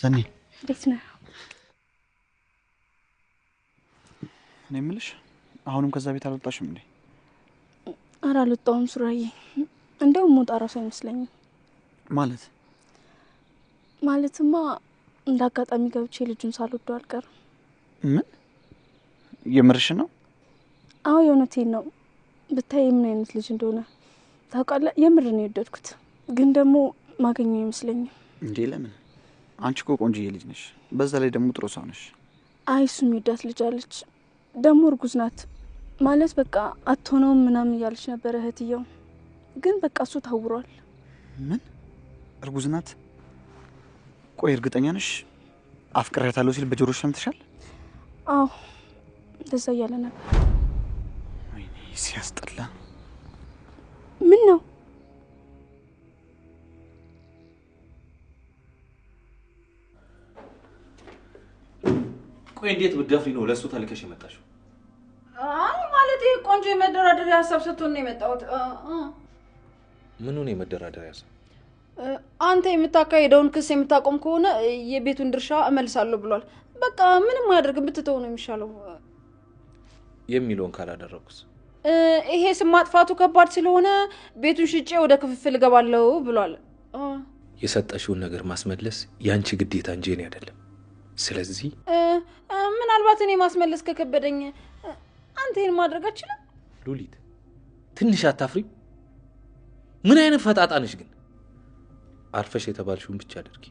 ሰኒ እንዴት ነህ? እኔ የምልሽ አሁንም ከዛ ቤት አልወጣሽም እንዴ? ኧረ አልወጣሁም ሱራዬ። እንደውም ሞጣ ራሱ አይመስለኝም። ማለትማ እንዳጋጣሚ ገብቼ ልጁን ሳልወደው አልቀርም። ምን የምርሽ ነው? አዎ የእውነቴን ነው። ብታይ ምን አይነት ልጅ እንደሆነ ታውቃለህ? የምር ነው የወደድኩት፣ ግን ደግሞ ማገኘው አይመስለኝም። እንዴ ለምን? አንቺ እኮ ቆንጆዬ ልጅ ነሽ፣ በዛ ላይ ደግሞ ጥሩ ሰው ነሽ። አይ እሱ የሚወዳት ልጅ አለች፣ ደግሞ እርጉዝ ናት። ማለት በቃ አትሆነውም ምናምን እያለች ነበር እህትየው፣ ግን በቃ እሱ ታውሯል። ምን እርጉዝ ናት? ቆይ እርግጠኛ ነሽ? አፍቅሬያታለሁ ሲል በጆሮሽ ሰምተሻል? አዎ እንደዛ እያለ ነበር። ወይኔ ሲያስጠላ። ምን ነው? ቆይ እንዴት ብትደፍሪ ነው ለሱ ተልከሽ የመጣሽው? አይ ማለት ይሄ ቆንጆ የመደራደሪያ ሀሳብ ሰጥቶን ነው የመጣሁት። ምኑ ነው የመደራደሪያ ሀሳብ? አንተ የምታካሄደውን ክስ የምታቆም ከሆነ የቤቱን ድርሻ እመልሳለሁ ብሏል። በቃ ምንም አያደርግም፣ ብትተው ነው የሚሻለው። የሚለውን ካላደረኩስ? ይሄ ስም ማጥፋቱ ከባድ ስለሆነ ቤቱን ሽጬ ወደ ክፍፍል እገባለሁ ብሏል። የሰጠሽውን ነገር ማስመለስ ያንቺ ግዴታ እንጂ እኔ አይደለም። ስለዚህ ምናልባት እኔ ማስመለስ ከከበደኝ አንተ ይሄን ማድረግ አትችልም? ሉሊት ትንሽ አታፍሪም? ምን አይነት ፈጣጣ ነሽ ግን? አርፈሽ የተባልሽውን ብቻ አድርጊ።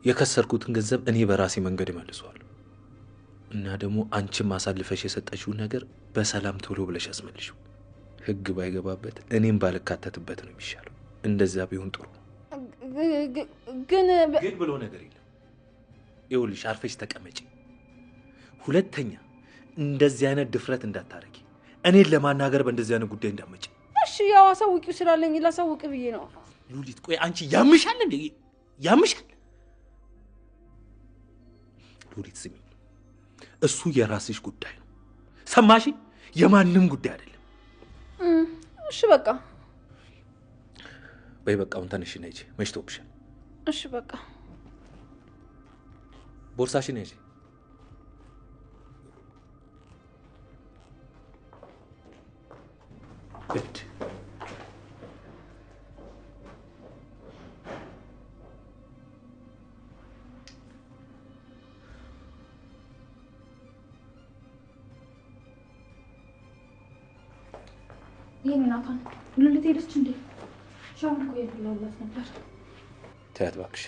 የከሰርኩትን ገንዘብ እኔ በራሴ መንገድ እመልሰዋለሁ። እና ደግሞ አንቺም ማሳልፈሽ የሰጠሽውን ነገር በሰላም ቶሎ ብለሽ አስመልሽው። ህግ ባይገባበት እኔም ባልካተትበት ነው የሚሻለው። እንደዛ ቢሆን ጥሩ ነው። ግን ብሎ ነገር የለም። ይኸውልሽ አርፈሽ ተቀመጪ። ሁለተኛ እንደዚህ አይነት ድፍረት እንዳታረጊ። እኔን ለማናገር በእንደዚህ አይነት ጉዳይ እንዳትመጪ። እሺ ያው አሳውቂው ስላለኝ ላሳውቅ ብዬ ነው። ሉሊት ቆይ አንቺ ያምሻል እንዴ? ያምሻል? ሉሊት ስሚ፣ እሱ የራስሽ ጉዳይ ነው። ሰማሽ? የማንም ጉዳይ አይደለም። እሺ በቃ በይ በቃውን ተነሽ ነጂ፣ መሽቶብሻል። እሺ በቃ ቦርሳሽን ነጂ። እድ ይሄን ናታን ሉሊት ሄደች እንዴ? ሻውን እኮ የፈላውላት ነበር። ተያት እባክሽ፣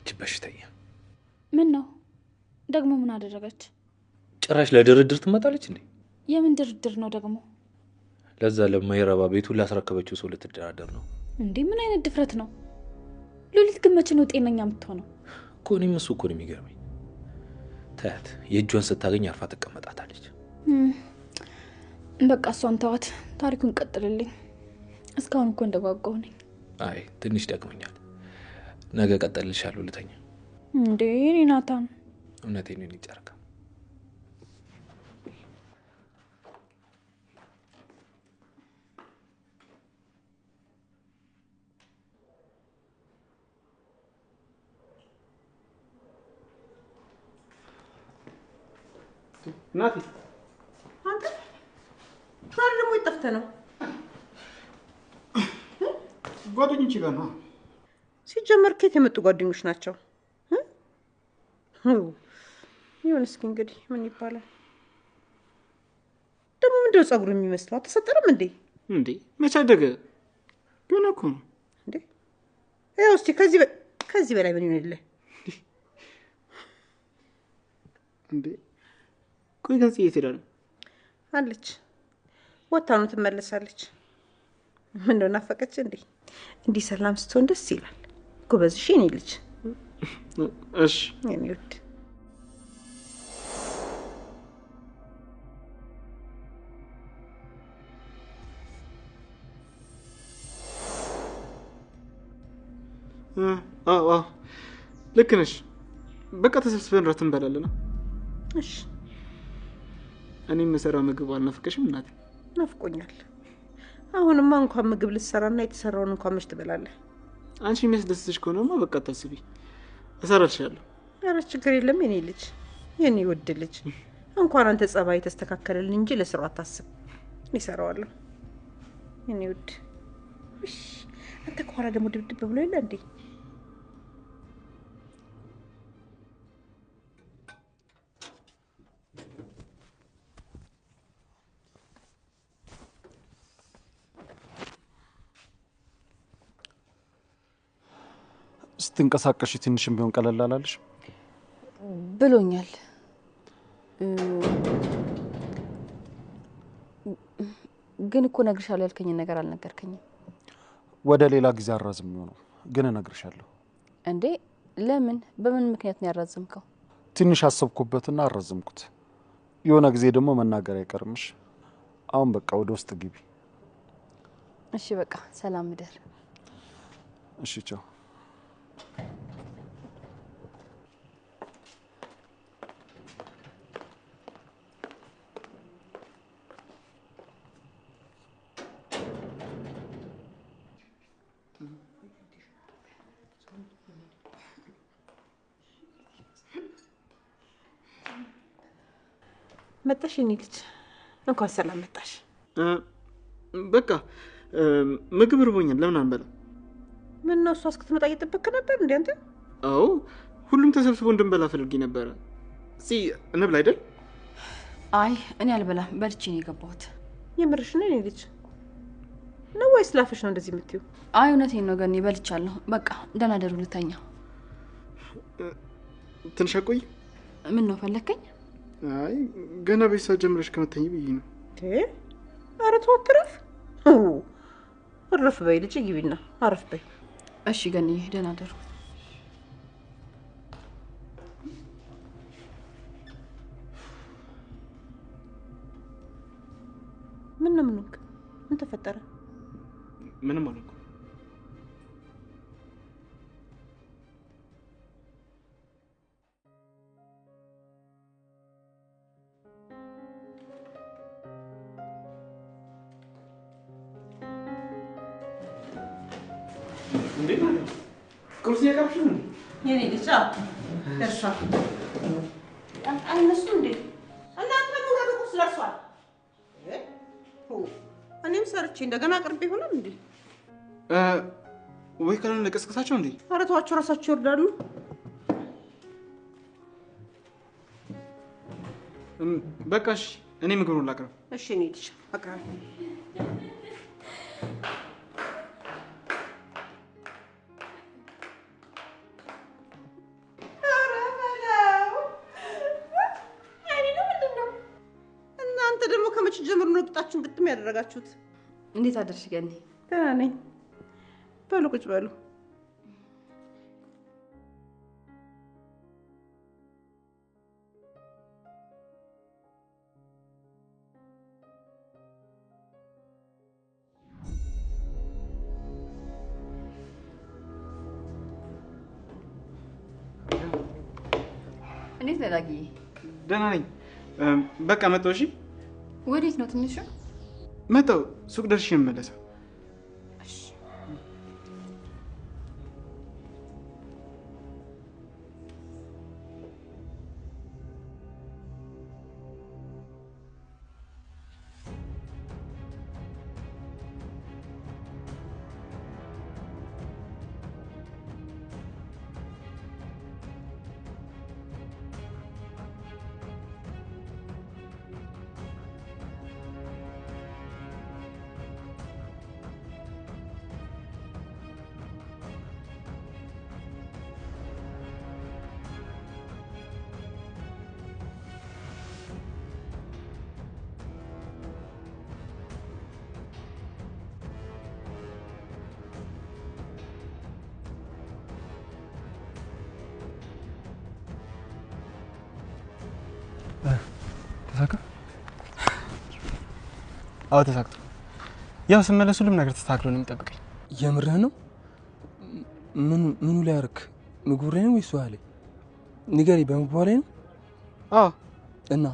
እቺ በሽተኛ። ምን ነው ደግሞ ምን አደረገች? ጭራሽ ለድርድር ትመጣለች እንዴ? የምን ድርድር ነው ደግሞ? ለዛ ለማይረባ ቤቱን ላስረከበችው ሰው ልትደራደር ነው እንዴ? ምን አይነት ድፍረት ነው? ሉሊት ግን መቼ ነው ጤነኛ የምትሆነው? እኮ እኔም እሱ እኮ ነው የሚገርመኝ። ተያት፣ የእጇን ስታገኝ አርፋ ትቀመጣታለች። በቃ እሷን ተዋት፣ ታሪኩን ቀጥልልኝ። እስካሁን እኮ እንደጓጓሁ ነኝ። አይ ትንሽ ደክመኛል፣ ነገ ቀጥልልሻለሁ። ልተኛ እንዴ ናታን? እውነቴን ነው ይጨርካ። ናቲ አንተ ታዲያ ደግሞ ይጠፍተ ነው? ጓደኞች ጋር ነው። ሲጀመር ከየት የመጡ ጓደኞች ናቸው? ይሁን እስኪ እንግዲህ ምን ይባላል ደግሞ። ምንድነው ጸጉሩ የሚመስለው? አልተሰጠረም እንዴ? እንዴ መቼ አደገ? ገና እኮ ነው እንዴ። ያው እስቲ ከዚህ በላይ ምን ይሆንልህ እንዴ? ቆይ ግን ጽዬ ትሄዳለች አለች። ወጣ ነው ትመለሳለች። ምን ነው ናፈቀች እንዴ? እንዲህ ሰላም ስትሆን ደስ ይላል። ጎበዝ እሺ የኔ ልጅ። እሺ የኔ ውድ። አዎ ልክ ነሽ። በቃ ተሰብስበን ራት እንበላለን። እሺ እኔ የምሰራው ምግብ አልናፈቀሽም እናቴ? ናፍቆኛል። አሁንማ እንኳን ምግብ ልትሰራና የተሰራውን እንኳን መች ትበላለህ? አንቺ የሚያስደስትሽ ከሆነማ በቃ ታስቢ፣ እሰራልሻለሁ። ኧረ ችግር የለም የኔ ልጅ፣ የኔ ውድ ልጅ። እንኳን አንተ ጸባይ ተስተካከለልን እንጂ ለስራው አታስብ፣ እኔ እሰራዋለሁ የኔ ውድ። እሺ አንተ ከኋላ ደግሞ ድብድብ ብሎ የለ እንዴ? ስትንቀሳቀሽ ትንሽም ቢሆን ቀለል አላለሽ? ብሎኛል። ግን እኮ ነግርሻለሁ ያልከኝን ነገር አልነገርከኝም። ወደ ሌላ ጊዜ አራዝሜው ነው፣ ግን እነግርሻለሁ። እንዴ ለምን? በምን ምክንያት ነው ያራዘምከው? ትንሽ አሰብኩበትና አራዘምኩት። የሆነ ጊዜ ደግሞ መናገር አይቀርምሽ። አሁን በቃ ወደ ውስጥ ግቢ። እሺ በቃ ሰላም እደር። እሺ ቻው። መጣሽ የኔ ልጅ፣ እንኳን ሰላም መጣሽ። በቃ ምግብ ርቦኛል፣ ለምን አንበላ? ምን ነው እሷ እስክትመጣ እየጠበቅክ ነበር እንዴ አንተ? አዎ ሁሉም ተሰብስቦ እንድንበላ ፈልጌ ነበረ። እዚህ እንብላ አይደል? አይ እኔ አልበላም፣ በልቼ ነው የገባሁት። የምርሽ ነው የኔ ልጅ ነው ወይስ ላፈሽ ነው እንደዚህ የምትይው? አይ እውነቴን ነው ገኒ፣ በልቻለሁ። በቃ ደህና ደሩ፣ ልተኛ። ትንሽ አቆይ። ምን ነው ፈለከኝ? አይ ገና ቤተሰብ ጀምረሽ ከመተኝ ብዬ ነው። ኧረ ተው አትረፍ። አረፍ በይ ልጅ፣ ግቢና አረፍ በይ። እሺ ገኒ፣ ደህና ደሩ። ምን ነው ምንክ? ምን ተፈጠረ? ምንም አልኩ። እንዴ ቁርስ ያቀርብሽ ነው የኔ ልጅ? ደርሷ አይነሱ እንዴ? እናንተ ምን ቁርስ ደርሷል? እኔም ሰርቼ እንደገና አቅርቤ ይሆናል እንዴ? ወይ ካልሆነ ለቀስቀሳቸው እንዴ? ኧረ ተዋቸው፣ ራሳቸው ይወርዳሉ። በቃ እሺ፣ እኔ ምግቡን ላቅርብ። እሺ እኔ ልጅ አቅርብ። እናንተ ደግሞ ከመቼ ጀምሮ ነው ቂጣችሁን ግጥም ያደረጋችሁት? እንዴት አደርሽ ገኒ? ደህና ነኝ። በሉ ቁጭ በሉ። እንዴት ለዳጊ? ደህና ነኝ። በቃ መጣሁ። እሺ ወዴት ነው? ትንሹ መጣሁ። ሱቅ ደርሼ እመለሳለሁ። ተሳካ? አዎ ተሳክቶ። ያው ስመለስ ሁሉም ነገር ተስተካክሎ ነው የሚጠብቀኝ። የምርህ ነው? ምኑ ላይ አደረክ? ምግቡ ላይ ነው ወይስ ውሃ ላይ? ንገሪ። በምግቡ ላይ ነው? አዎ። እና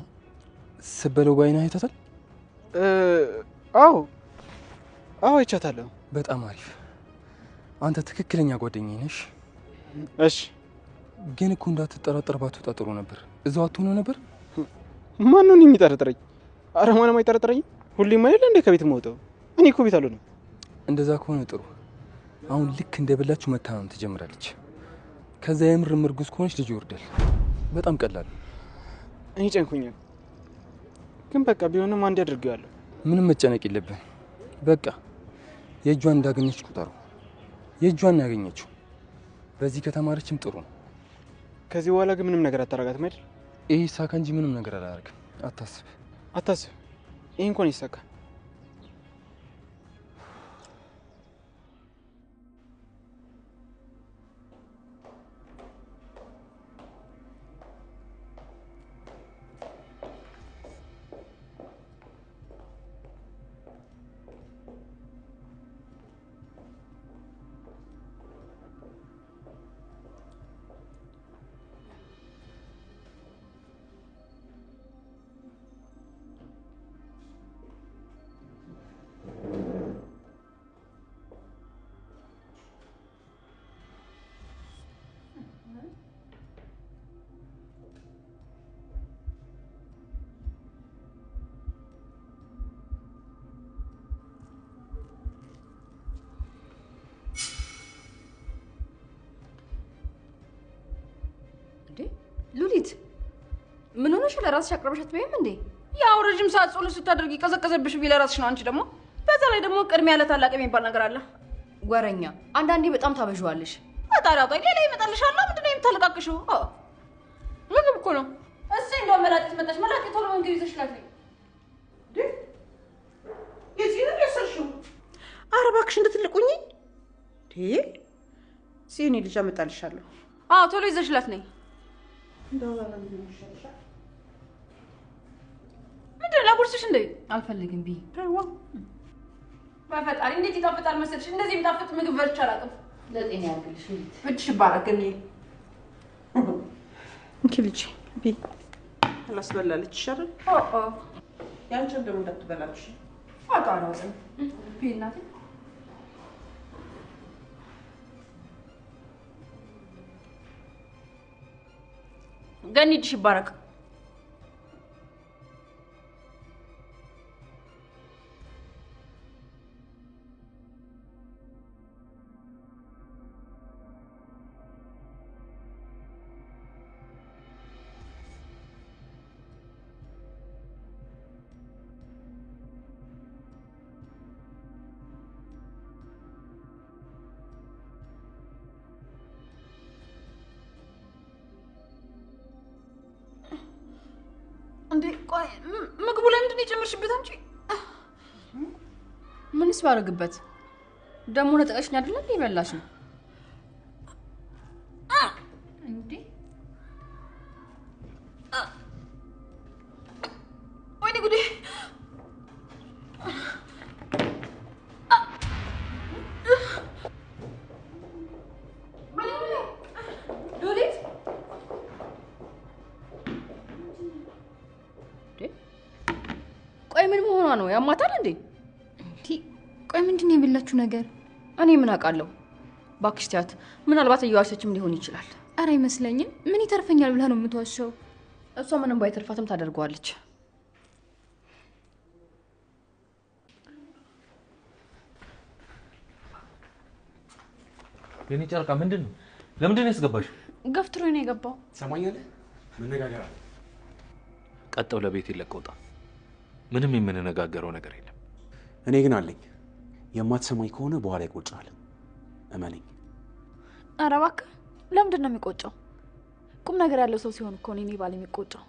ስበለው ባይና አይተታል? አዎ አይቻታለሁ። በጣም አሪፍ። አንተ ትክክለኛ ጓደኛዬ ነሽ። እሺ ግን እኮ እንዳትጠራጠር ባትወጣ ጥሩ ነበር። እዛው አትሆኖ ነበር። ማን ነው የሚጠረጥረኝ? አረ ማንም አይጠረጥረኝም። ሁሌም አይደል እንደ ከቤት የምወጣው? እኔ እኮ ቤት አልሆነም። እንደዛ ከሆነ ጥሩ። አሁን ልክ እንደበላችሁ መታመም ትጀምራለች። ከዛ የምርም እርጉዝ ከሆነች ልጅ ይወርዳል። በጣም ቀላል። እኔ ጨንኩኛል። ግን በቃ ቢሆንም አንድ አድርጌዋለሁ። ምንም መጨነቅ የለብን። በቃ የእጇን እንዳገኘች ቁጠሩ። የእጇን ያገኘችው በዚህ ከተማረችም ጥሩ ነው። ከዚህ በኋላ ግን ምንም ነገር አታረጋትም አይደል? ይሄ ይሳካ እንጂ ምንም ነገር አላደርግም። አታስብ አታስብ። ይሄ እንኳን ይሳካ። ሉሊት ምን ሆነሽ? ለራስሽ አቅርበሽ አትበይም እንዴ? ያው ረጅም ሰዓት ጸሎት ስታደርጊ ቀዘቀዘብሽ ቢል ለራስሽ ነው። አንቺ ደግሞ በዛ ላይ ደግሞ ቅድሚያ ለታላቅ የሚባል ነገር አለ። ወረኛ አንዳንዴ በጣም ታበዥዋለሽ። አጣራው ላይ ሌላ ይመጣልሻል። ምንድን ነው የምታለቃቅሽው? ምግብ እኮ ነው። እሰይ እንደው መላጢት መጣሽ። መላጢት ቶሎ መንገድ ይዘሽላት ነኝ ደ የዚህ ነው ያሰርሽው። ኧረ እባክሽ እንድትልቁኝ ሲኒ ልጅ አመጣልሻለሁ። ቶሎ ይዘሽላት ነኝ። ምንድን ነው ጉርስሽ እንዴ? አልፈልግም ቢ በፈጣሪ እንዴት ይጣፍጣል መሰልሽ? እንደዚህ የሚጣፍጥ ምግብ በልቼ አላውቅም። ለጤና ያርግልሽ። እድሽ ባረከኝ። እንኪ ልጅ ቢ አላስበላለች ይሻላል። ያንቺን ደግሞ እንዳትበላልሽ። አቃራው ቢ እናቴ ገኒ እድሽ ይባረክ። እንዴ ቆይ ምግቡ ላይ ምንድን ነው የጨመርሽበት አንቺ? ምንስ ባረግበት ደግሞ ለጠቀሽኝ አይደል እንዴ በላሽ ነው እንዴ? ወይኔ ጉዴ! ሉሊት ቆይ ምን መሆኗ ነው? ያማታል እንዴ? ቆይ ምንድን ነው የበላችሁ ነገር? እኔ ምን አውቃለሁ? እባክሽ ትያት፣ ምናልባት እየዋሸችም ሊሆን ይችላል። ኧረ አይመስለኝም። ምን ይተርፈኛል ብላ ነው የምትዋሸው? እሷ ምንም ባይተርፋትም ታደርገዋለች። የኔ ጨርቃ ምንድን ነው? ለምንድን ነው ያስገባሽው? ገፍትሮኝ ነው የገባው። ሰማኛለህ? መነጋገር አለ። ቀጠው ለቤት ይለቀውጣ። ምንም የምንነጋገረው ነገር የለም። እኔ ግን አለኝ። የማትሰማኝ ከሆነ በኋላ ይቆጫል። እመነኝ። ኧረ እባክህ ለምንድን ነው የሚቆጨው? ቁም ነገር ያለው ሰው ሲሆን እኮ ነው እኔ ባል የሚቆጨው።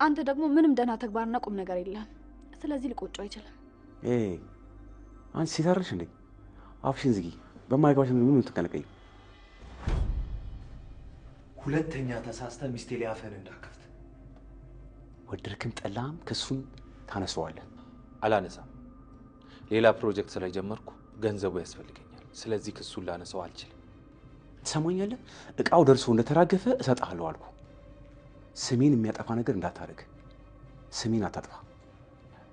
አንተ ደግሞ ምንም ደህና ተግባርና ቁም ነገር የለም። ስለዚህ ሊቆጨው አይችልም። አንቺ ሲታርሽ እንዴ? አፍሽን ዝጊ። በማይገባሽ ምን የምትቀለቀይ? ሁለተኛ ተሳስተ ሚስቴ ላይ አፈን እንዳከፍት። ወደድክም ጠላም ክሱን ታነሳዋለህ። አላነሳም። ሌላ ፕሮጀክት ስለጀመርኩ ገንዘቡ ያስፈልገኛል። ስለዚህ ክሱን ላነሳው አልችልም። ትሰማኛለህ? እቃው ደርሶ እንደተራገፈ እሰጥሃለሁ አልኩ። ስሜን የሚያጠፋ ነገር እንዳታደርግ። ስሜን አታጥፋ።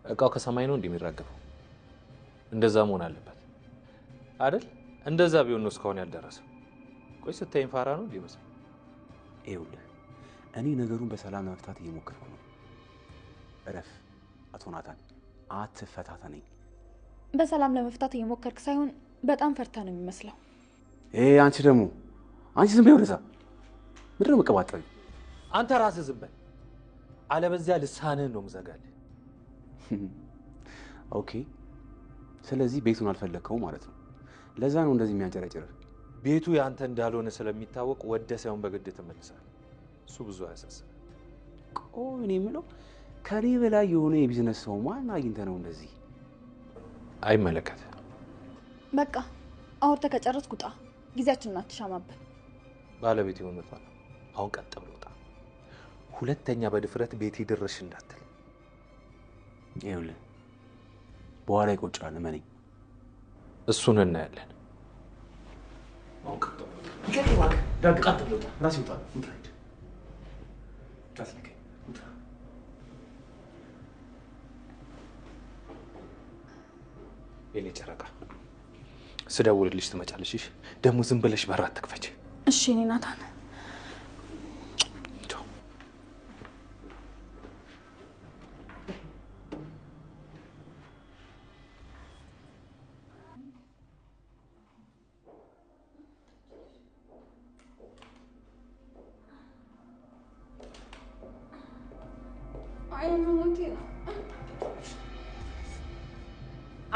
እቃው ከሰማይ ነው እንደሚራገፈው። እንደዛ መሆን አለበት አይደል? እንደዛ ቢሆን ነው እስካሁን ያልደረሰው። ቆይ ስታይን ፋራ ነው እንዴ? ይኸውልህ እኔ ነገሩን በሰላም ለመፍታት እየሞከርኩ ነው። እረፍ አቶ ናታን፣ አትፈታተነኝ። በሰላም ለመፍታት እየሞከርክ ሳይሆን በጣም ፈርታ ነው የሚመስለው። አንቺ ደግሞ አንቺ ዝም በይ ወደዛ። ምንድን ነው መቀባጠሪ? አንተ ራስህ ዝም በል፣ አለበዚያ ልሳንህን ነው የምዘጋልህ። ኦኬ፣ ስለዚህ ቤቱን አልፈለግከው ማለት ነው። ለዛ ነው እንደዚህ የሚያንጨረጭርህ። ቤቱ ያንተ እንዳልሆነ ስለሚታወቅ ወደ ሳይሆን በግድ ትመልሳለህ። እሱ ብዙ አያሳስብም። ቆይ እኔ የምለው ከኔ በላይ የሆነ የቢዝነስ ሰው ማን አግኝተህ ነው እንደዚህ? አይመለከትህ። በቃ አውርተህ ከጨረስክ ውጣ። ጊዜያችንን አትሻማብን። ባለቤት የሆነቷ ነው። አሁን ቀጥ ብሎ ውጣ። ሁለተኛ በድፍረት ቤቴ ድረሽ እንዳትል። ይኸውልህ በኋላ ይቆጫል፣ እመነኝ። እሱን እናያለን። አሁን ቀጥ ብሎ ውጣ። ቀጥ ብሎ ውጣ። ራስህ ውጣ። ውጣ። ሂድ። ታስልከኝ። ውጣ። የኔ ጨረቃ ስደውልልሽ ትመጫለሽ። እሺ? ደግሞ ዝም ብለሽ በር አትክፈች። እሺ እኔ ናታን።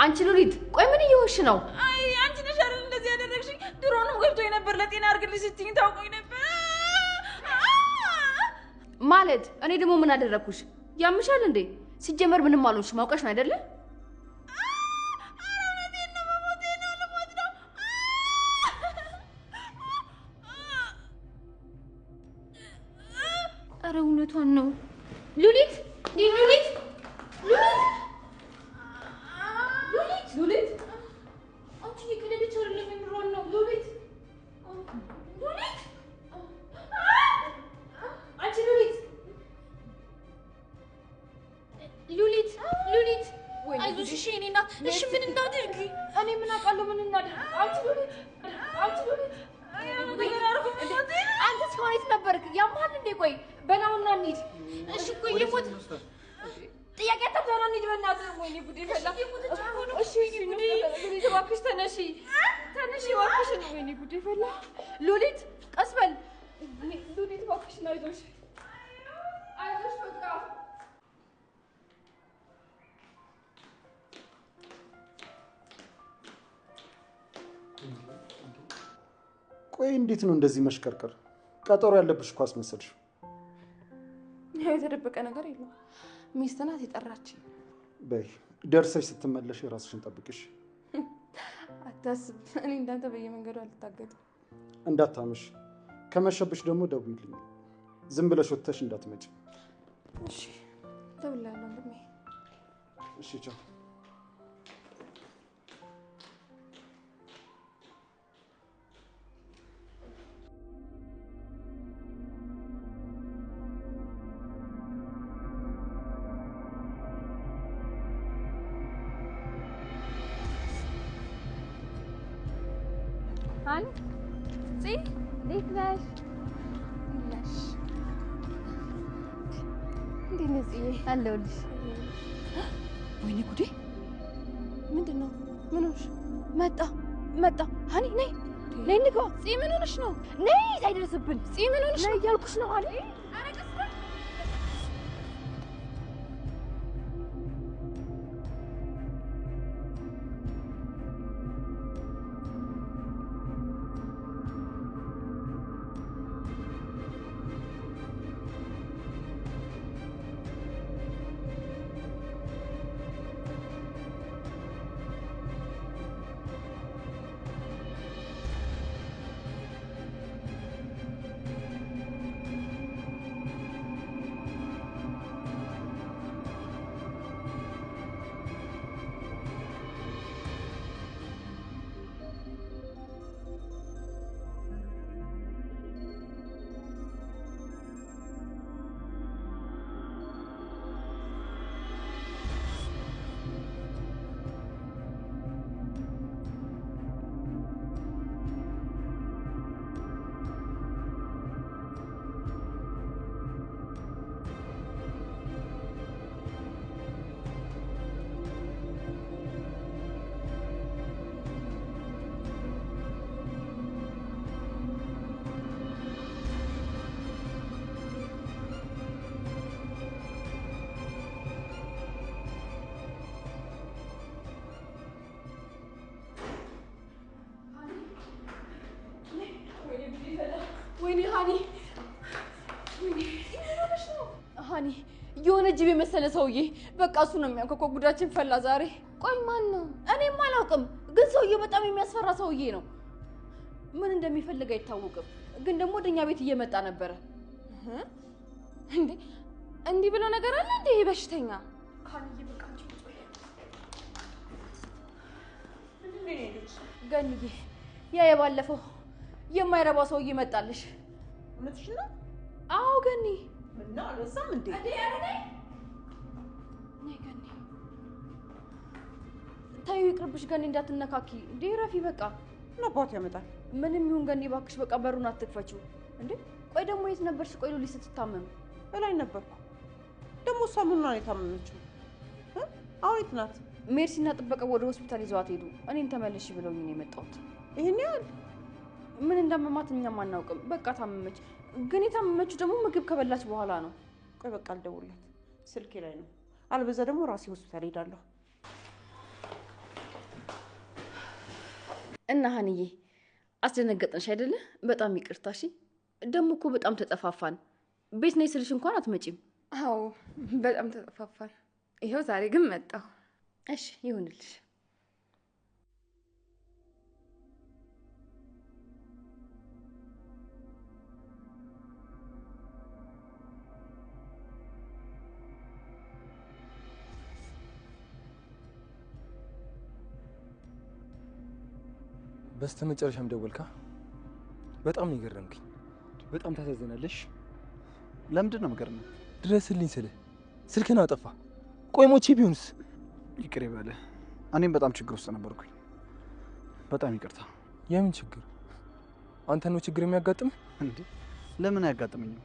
አንቺ ሉሊት፣ ቆይ ምን እየሆንሽ ነው? አይ አንቺ ነሽ አይደል እንደዚህ ያደረግሽኝ? ድሮንም ገብቶኝ ነበር። ለጤና አድርግልሽ ስትይኝ ታውቆኝ ነበር። ማለት እኔ ደግሞ ምን አደረግኩሽ? ያምሻል እንዴ? ሲጀመር ምንም አልሆንሽም። አውቀሽ ነው አይደለ? ኧረ እውነቷን ነው ሉሊት። ሉሊት ሉሊት አንቺ የቀለደች አይደለም፣ የምሯን ነው ሉሊት። ሉሊት አንቺ ሉሊት ሉሊት አይዞሽ እሺ። እኔ እናት እሺ ምን እናድርግ? እኔ ምን አውቃለሁ ምን እናድርግ? አንቺ ሉሊት አንተ እስካሁን የት ነበርክ? ያማል እንዴ? ቆይ በላውና እንሂድ። እሺ ቆይ የሞት ጥያቄ አታብዛና እንሂድ በእናትህ። ወይኔ ጉዴ ፈላ። እሺ ጉዴ ሉሊት እባክሽ ተነሺ እባክሽ። ወይኔ ጉዴ ፈላ። ሉሊት ቀስ በል ሉሊት እባክሽ። አይዞሽ በቃ ቆይ እንዴት ነው እንደዚህ መሽከርከር? ቀጠሮ ያለብሽ እኮ አስመሰልሽ። ያው የተደበቀ ነገር የለውም። ሚስት ናት የጠራችኝ። በይ ደርሰሽ ስትመለሽ ራስሽን ጠብቂሽ። አታስብ፣ እኔ እንዳንተ በየመንገዱ አልታገጥም። እንዳታመሽ። ከመሸብሽ ደግሞ ደውይልኝ። ዝም ብለሽ ወጥተሽ እንዳትመጪ። እሺ እደውልልሃለሁ ወንድሜ። እሺ ቻው። እንዴት ነሽ? እንዴት ነሽ? አለሁልሽ። ወይኔ ጉዴ! ምንድን ነው? ምን ሆንሽ? መጣ። ሀኒ ነይ እንግባ። ምን ሆነሽ ነው? ነይ ሳይደርስብን። ምን ሆነሽ ነው እያልኩሽ ነው ሀኒ። ጅብ የመሰለ ሰውዬ በቃ እሱ ነው የሚያንኳኳው። ጉዳችን ፈላ ዛሬ። ቆይ ማን ነው? እኔም አላውቅም፣ ግን ሰውዬው በጣም የሚያስፈራ ሰውዬ ነው። ምን እንደሚፈልግ አይታወቅም፣ ግን ደግሞ ወደኛ ቤት እየመጣ ነበረ። እንዴ እንዲህ ብሎ ነገር አለ እንዴ? ይሄ በሽተኛ ገንዬ፣ ያ የባለፈው የማይረባ ሰውዬ መጣልሽ። እውነትሽ ነው? አዎ ገኒ። እና አልበዛም እንዴ? ታዩ ይቅርብሽ ገኒ፣ እንዳትነካኪ እንዴ። ረፊ በቃ እና አባት ያመጣል። ምንም ይሁን ገኒ እባክሽ በቃ በሩን አትክፈችው። እንዴ ቆይ ደግሞ የት ነበርሽ? ቆይ ሉሊ ስትታመም እላይ ነበርኩ። ደግሞ እሷ ምን ነው የታመመችው? አሁን የት ናት? ሜርሲና ጥበቃ ወደ ሆስፒታል ይዘዋት ሄዱ። እኔን ተመለሽ ብለውኝ ነው የመጣሁት። ይሄን ያህል ምን እንዳመማት እኛም አናውቅም። በቃ ታመመች። ግን የታመመችው ደግሞ ምግብ ከበላች በኋላ ነው። ቆይ በቃ አልደውልላት፣ ስልኬ ላይ ነው። አልበዛ ደግሞ ራሴ ሆስፒታል ሄዳለሁ። እና ሀንዬ አስደነገጥንሽ አይደለ? በጣም ይቅርታ። እሺ ደግሞ እኮ በጣም ተጠፋፋን። ቤት ነይ ስልሽ እንኳን አትመጪም። አዎ በጣም ተጠፋፋን። ይኸው ዛሬ ግን መጣሁ። እሺ ይሁንልሽ። በስተመጨረሻም ደወልካ? በጣም ነው የገረምከኝ። በጣም ታሳዝናለሽ። ለምንድን ነው የምገርመው? ድረስልኝ ስልህ ስልክህን አጠፋ። ቆይ ሞቼ ቢሆንስ? ይቅር ይበልህ። እኔም በጣም ችግር ውስጥ ነበርኩኝ። በጣም ይቅርታ። የምን ችግር? አንተ ነው ችግር የሚያጋጥም እንዴ? ለምን አያጋጥመኝም?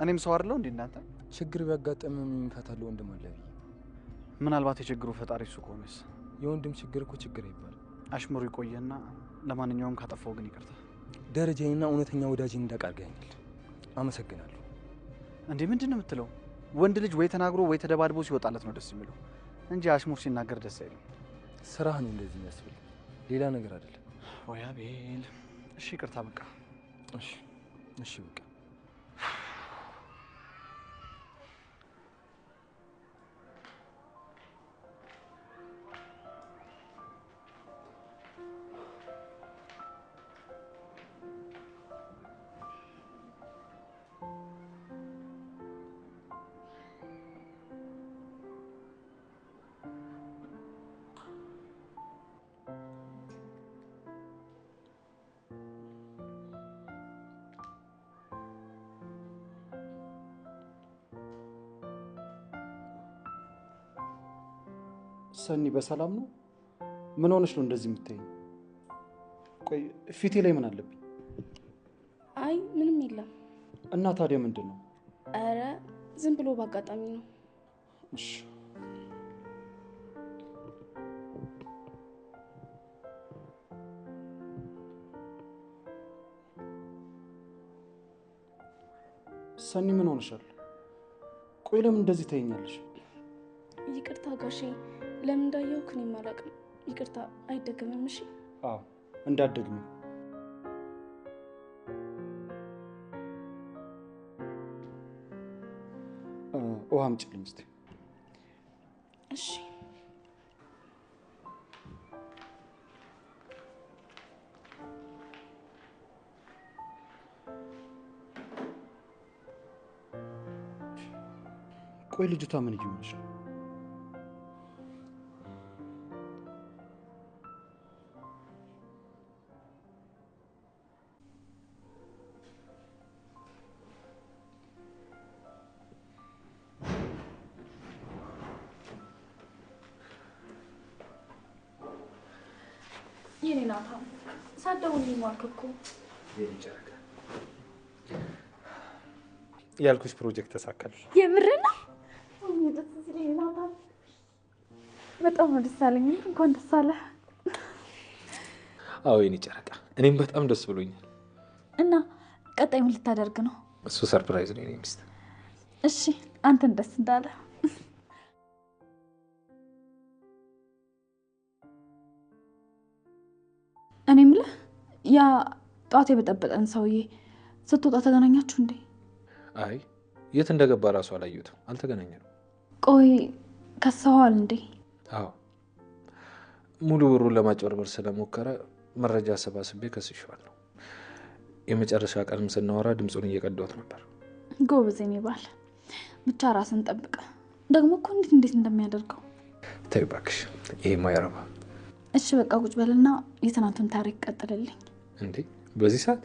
እኔም ሰው አይደለሁ እንዴ እናንተ? ችግር ቢያጋጥምም የሚፈታልህ ወንድም አለ ብዬ። ምናልባት የችግሩ ፈጣሪ እሱ ከሆነስ? የወንድም ችግር እኮ ችግር ይባላል። አሽሙሩ ይቆየና ለማንኛውም ካጠፋው ግን ይቅርታ። ደረጃዬና እውነተኛ ወዳጄን እንዳቃርገኛል። አመሰግናለሁ። እንዴ ምንድን ነው የምትለው? ወንድ ልጅ ወይ ተናግሮ ወይ ተደባድቦ ሲወጣለት ነው ደስ የሚለው እንጂ አሽሙር ሲናገር ደስ አይልም። ስራህ ነው እንደዚህ የሚያስብል፣ ሌላ ነገር አይደለም። ወይ አቤል። እሺ ይቅርታ በቃ። እሺ በቃ። ሰኒ በሰላም ነው? ምን ሆነሽ ነው እንደዚህ የምትይኝ? ቆይ ፊቴ ላይ ምን አለብኝ? አይ ምንም የለም። እና ታዲያ ምንድን ነው? አረ ዝም ብሎ በአጋጣሚ ነው። እሺ ሰኒ ምን ሆነሻል? ቆይ ለምን እንደዚህ ታይኛለሽ? ይቅርታ ጋሼ፣ ለምን እንዳየሁህ እኔም አላውቅም። ይቅርታ፣ አይደገምም። እሺ? አዎ እንዳትደግሚ። ውሃ አምጪልኝ እስኪ። እሺ። ቆይ ልጅቷ ምን እየሆነች ነው? የኔ ናታ ሳትደውልልኝ ዋልክ እኮ። ያልኩሽ ፕሮጀክት ተሳካልሽ? የምር ነው? ደስ ሲለኝ ናታ፣ በጣም ነው ደስ አለኝ። እንኳን ደስ አለህ። አዎ የኔ ጨረቃ፣ እኔም በጣም ደስ ብሎኛል። እና ቀጣይ ምን ልታደርግ ነው? እሱ ሰርፕራይዝ ነው የኔ ሚስት። እሺ አንተን ደስ እንዳለ። እኔ የምልህ ያ ጠዋት የበጠበጠን ሰውዬ ስትወጣ ተገናኛችሁ እንዴ? አይ የት እንደገባ ራሱ አላየሁትም። አልተገናኘንም። ቆይ ከሰዋል እንዴ? አዎ ሙሉ ብሩን ለማጭበርበር ስለሞከረ መረጃ ሰባስቤ ከስሼዋለሁ። የመጨረሻ ቀንም ስናወራ ድምፁን እየቀዳሁት ነበር። ጎበዝ የሚባል ብቻ ራስን ጠብቀ። ደግሞ እኮ እንዴት እንደሚያደርገው ተይ እባክሽ፣ ይሄ ማይረባ። እሺ በቃ ቁጭ በልና የትናንቱን ታሪክ ቀጥልልኝ። እንዴ በዚህ ሰዓት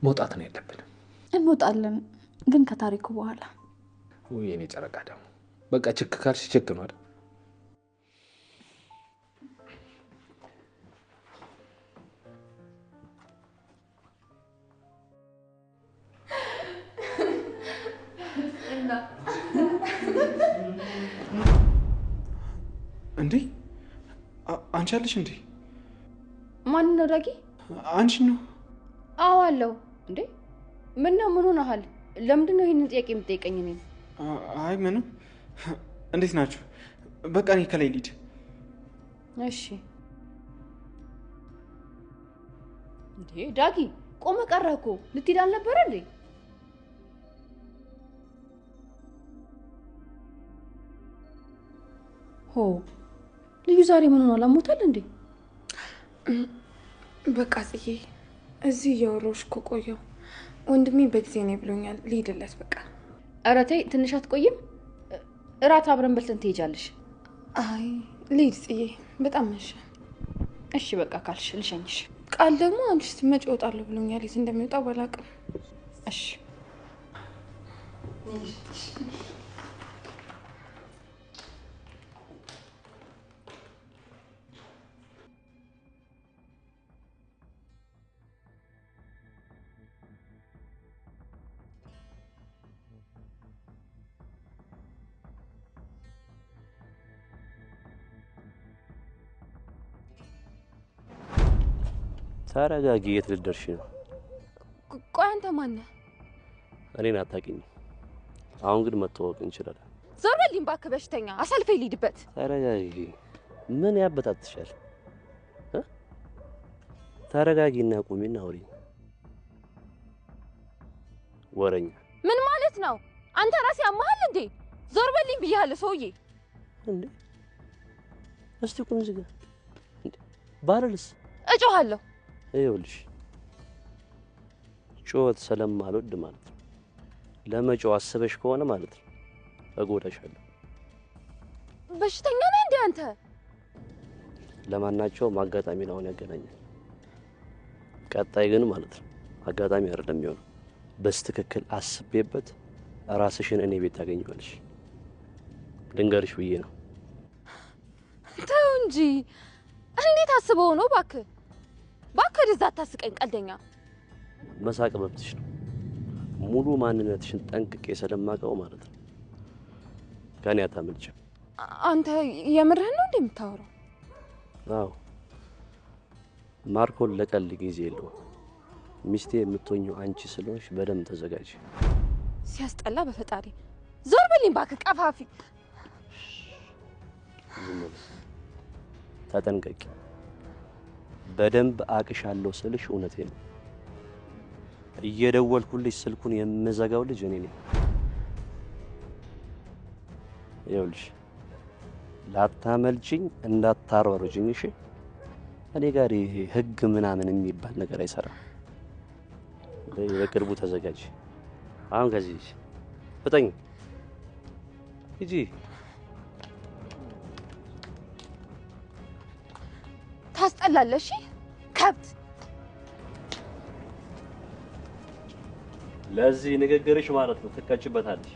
መውጣት ነው ያለብን? እንወጣለን ግን ከታሪኩ በኋላ። ወይ እኔ ጨረቃ ደግሞ በቃ ችክ ካልሽ ችክ ነው አይደል? እንዴ አንቺ አለሽ እንዴ? ማን ነው ዳጊ? አንቺ ነው? አዎ አለው። እንዴ ምን ነው ምን ሆነሃል? ለምንድን ነው ይሄንን ጥያቄ የምትጠይቀኝ? እኔ አይ ምንም። እንዴት ናችሁ? በቃ እኔ ከላይ ልሂድ። እሺ። እንዴ ዳጊ ቆመ ቀረህ እኮ ልትሄድ አልነበረ እንዴ? ሆ ልዩ ዛሬ ምን ሆኗል? አሞታል እንዴ? በቃ ጽዬ እዚህ እያወራሁሽ እኮ ቆየሁ። ወንድሜ በጊዜ ነው ብሎኛል። ልሂድለት በቃ። ኧረ ተይ ትንሽ አትቆይም? እራት አብረን በልተን ትሄጃለሽ። አይ ልሂድ ጽዬ፣ በጣም መሸ። እሺ በቃ ካልሽ ልሸኝሽ። ቃል ደግሞ አንቺ ስትመጪ እወጣለሁ ብሎኛል። የት እንደሚወጣ ባላውቅም። እሺ ተረጋጊ። የት ልትደርሺ ነው? ቆይ አንተ ማን ነህ? እኔን አታውቂኝም። አሁን ግን መተዋወቅ እንችላለን። ዞር በልኝ እባክህ በሽተኛ፣ አሳልፈኝ ልሂድበት። ተረጋጊ። ምን ያበጣጥሻል? ተረጋጊና ቁሚና አውሪ። ወረኛ ምን ማለት ነው? አንተ ራስህ ያመሃል እንዴ? ዞር በልኝ ብያለሁ ሰውዬ። እንዴ እስቲ ቁም እዚህ ጋር። እንዴ ባልልስ እጮሃለሁ። ይኸውልሽ ጩኸት ስለማልወድ ማለት ነው። ለመጮህ አስበሽ ከሆነ ማለት ነው እጎዳሻለሁ። በሽተኛ ነህ እንዴ አንተ? ለማናቸውም አጋጣሚ ነው ያገናኘን። ቀጣይ ግን ማለት ነው አጋጣሚ አይደለም የሚሆነው። በስትክክል አስቤበት ራስሽን እኔ ቤት ታገኘዋለሽ። ልንገርሽ ብዬ ነው። ተው እንጂ እንዴት አስበው ነው? እባክህ ወደዛ አታስቀኝ ቀልደኛ። መሳቅ መብትሽ ነው። ሙሉ ማንነትሽን ጠንቅቄ ስለማውቀው ማለት ነው ከኔ አታመልጭም። አንተ የምርህን ነው እንዴ የምታወራው? አዎ ማርኮን ለቀልድ ጊዜ የለውም። ሚስቴ የምትሆኚው አንቺ ስለሆንሽ በደንብ ተዘጋጂ። ሲያስጠላ በፈጣሪ። ዞር በልኝ እባክህ ቀፋፊ። ተጠንቀቂ። በደንብ አቅሻለሁ ስልሽ እውነቴን ነው። እየደወልኩልሽ ስልኩን የምዘጋው ልጅ እኔ ነኝ። ይኸውልሽ ላታመልጭኝ እንዳታሯሩጭኝ እሺ? እኔ ጋር ይሄ ህግ ምናምን የሚባል ነገር አይሰራም። በቅርቡ ተዘጋጂ። አሁን ከዚህ ፍጠኝ ሂጂ። ታስጠላለሽ ከብት። ለዚህ ንግግርሽ ማለት ነው ትቀጭበታለሽ።